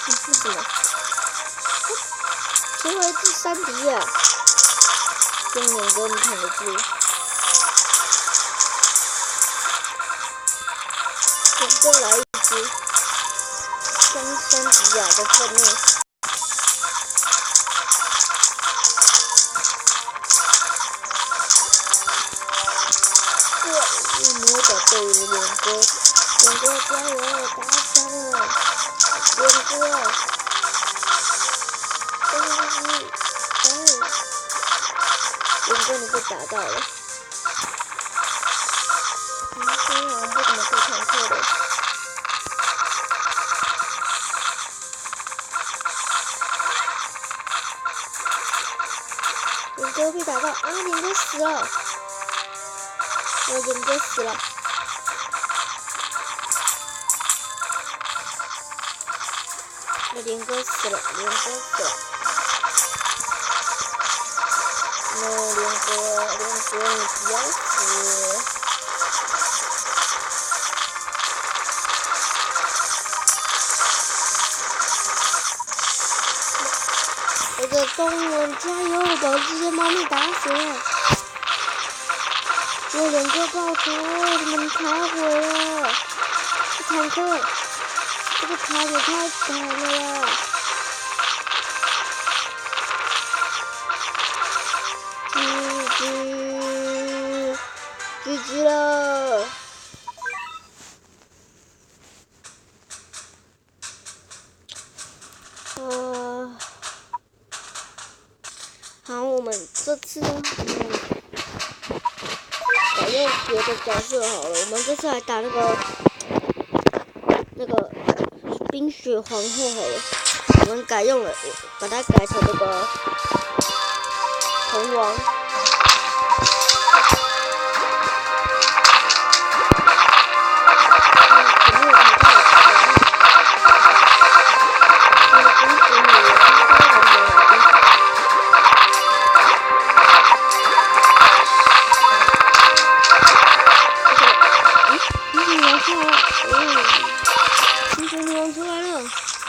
你是什么？成为第3敌啊！用眼给我们看得住。再来一只，将3敌啊的分灭。魔导队伍的脸哥加油，打伤了，脸哥，脸哥你被打到了，今天好像不怎么会坦克的。脸哥被打到啊，脸哥死了。我脸哥死了，我脸哥死了，脸哥死了。no， 脸哥你不要死！我的工人加油，把这些猫咪打死了！有脸哥爆头，你们卡毁了！这坦克，这个卡也太惨了呀！GG 了！好，我们这次改用别的角色好了，我们这次来打那个冰雪皇后好了，我们改用了，把它改成那个红王。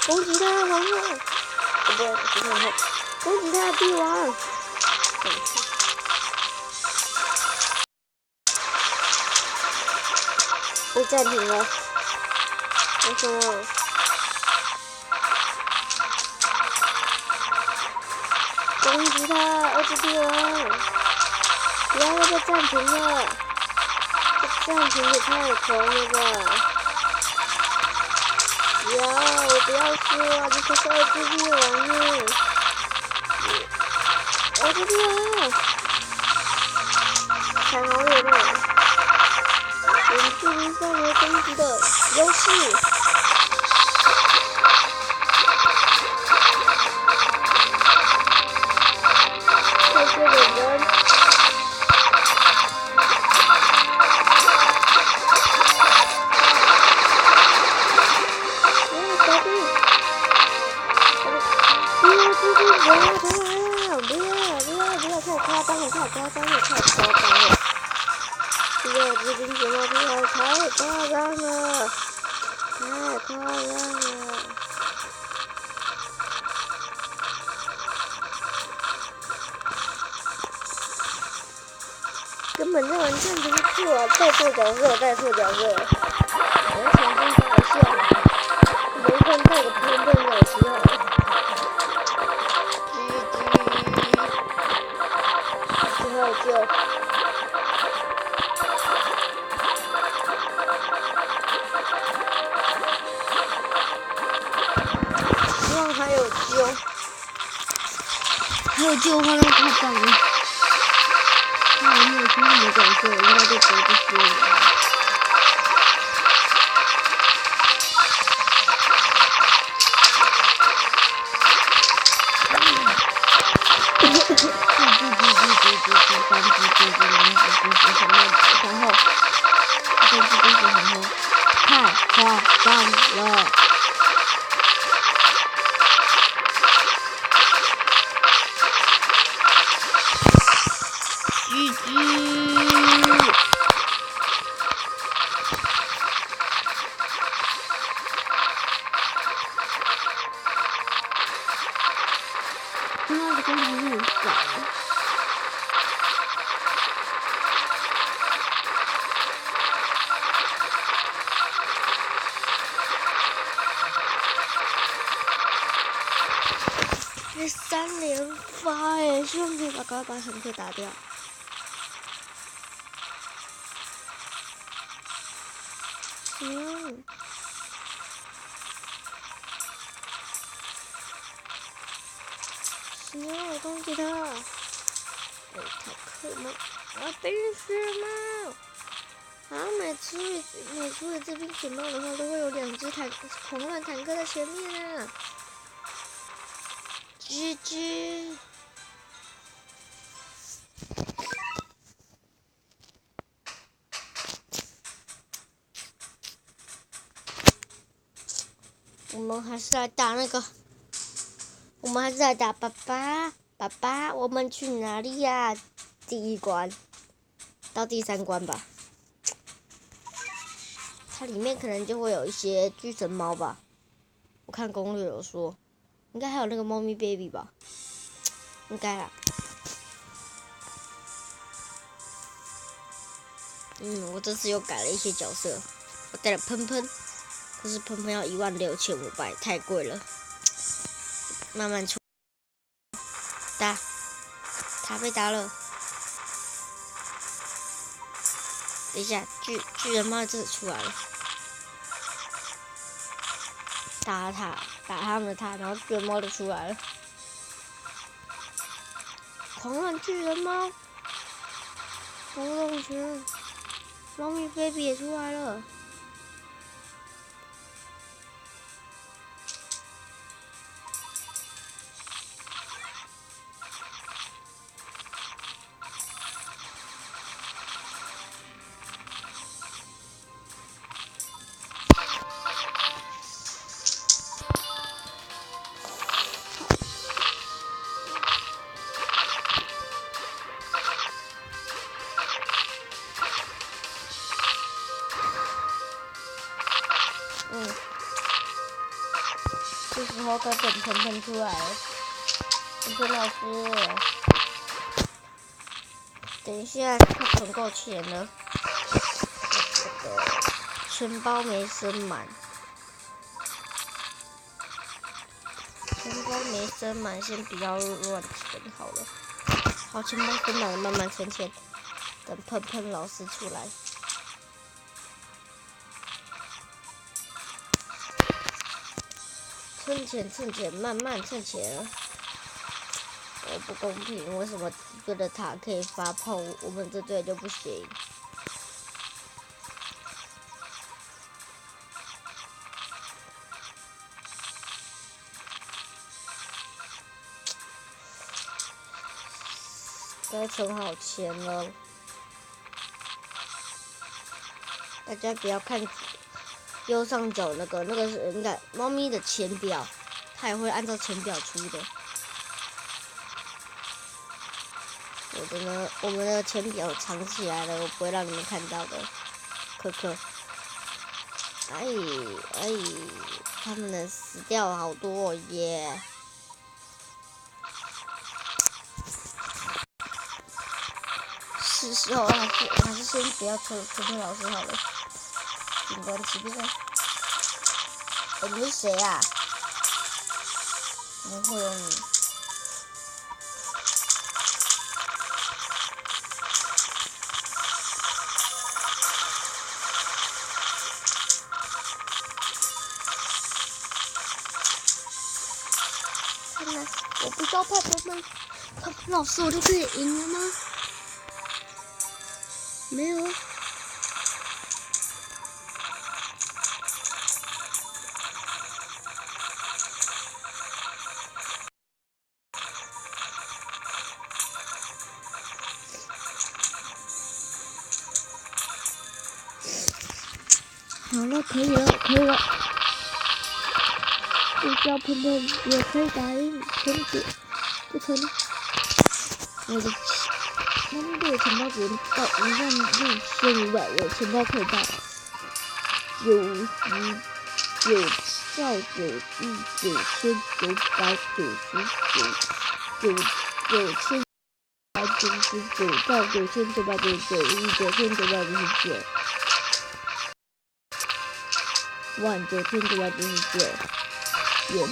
攻击他皇后！不对，不是皇后，攻击他的帝王！被暂停了，为什么？攻击他，2只帝王！不要被暂停了，这暂停也太狂了吧！不要说啊！这可是2只帝王呢！2只帝王，太好远了！远距离范围攻击的优势。太多的人。太夸张了！这个士兵血冒出来，太夸张了！根本这人看不错啊！带错角色！完全不搞笑！没看带个喷老师好了。救！希望还有救，的话那太棒了。那我没有新的角色，应该就不会输了。太夸张了！还3连发哎，希望可以赶快把坦克打掉。行，行，攻击他！哎，坦克吗？冰雪猫！好，每出一只冰雪猫的话，都会有2只狂乱坦克在前面啊。GG。我们还是来打爸爸。爸爸，我们去哪里呀？第1关到第3关吧。它里面可能就会有一些巨神猫吧。我看攻略有说，应该还有那个猫咪 baby 吧。应该啦。我这次又改了一些角色，我带了喷喷，可是喷喷要16500，太贵了。慢慢出，打，他被打了。等一下，巨人猫这里出来了，打他们的塔，然后巨人猫就出来了。狂乱巨人猫，波动拳，猫咪 baby 也出来了。这时候该等喷喷出来了。喷喷老师，等一下快存够钱了，这个钱包没升满，先不要乱存好了。好，钱包升满了，慢慢存钱，等喷喷老师出来。趁钱，慢慢趁钱。不公平，为什么这队的塔可以发炮，我们这队就不行？该存好钱了，大家不要看右上角那个是应该猫咪的钱表，它也会按照钱表出的。我们的钱表藏起来了，我不会让你们看到的。可可，他们能死掉好多耶！是时候还是先不要抽喷喷老师好了。警官起兵了。你是谁啊？怎么会有你？我不知道喷喷老师，我就可以赢了吗？没有。好了，可以了。不知道喷喷也可以打赢喷姐，不成。我的钱包只能到16500，我钱包可以到999999999999999999元。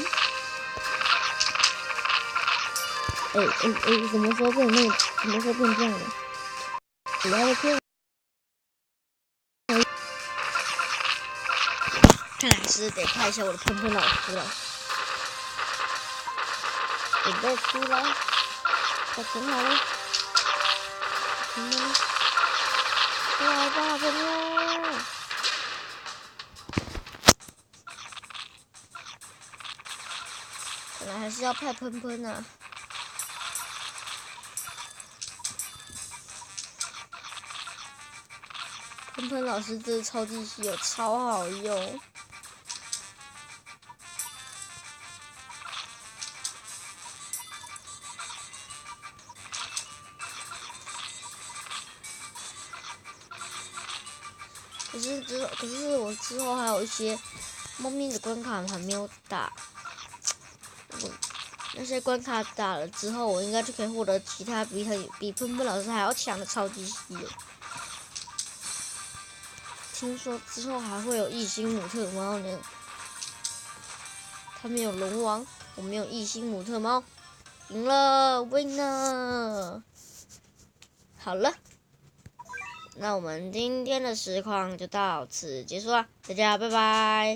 什么时候变那个？什么时候变这样的？我还会骗。看来还是得派一下我的喷喷老师了。准备出来，快整好了，出来吧，喷喷！看来还是要派喷喷啊。喷喷老师这超级稀有，超好用。可是我之后还有一些猫咪的关卡还没有打，那些关卡打了之后，我应该就可以获得其他比喷喷老师还要强的超级稀有。听说之后还会有异星姆特猫呢，他们有龙王，我们有异星姆特猫，赢了 ，winner！好了。那我们今天的实况就到此结束了，大家拜拜。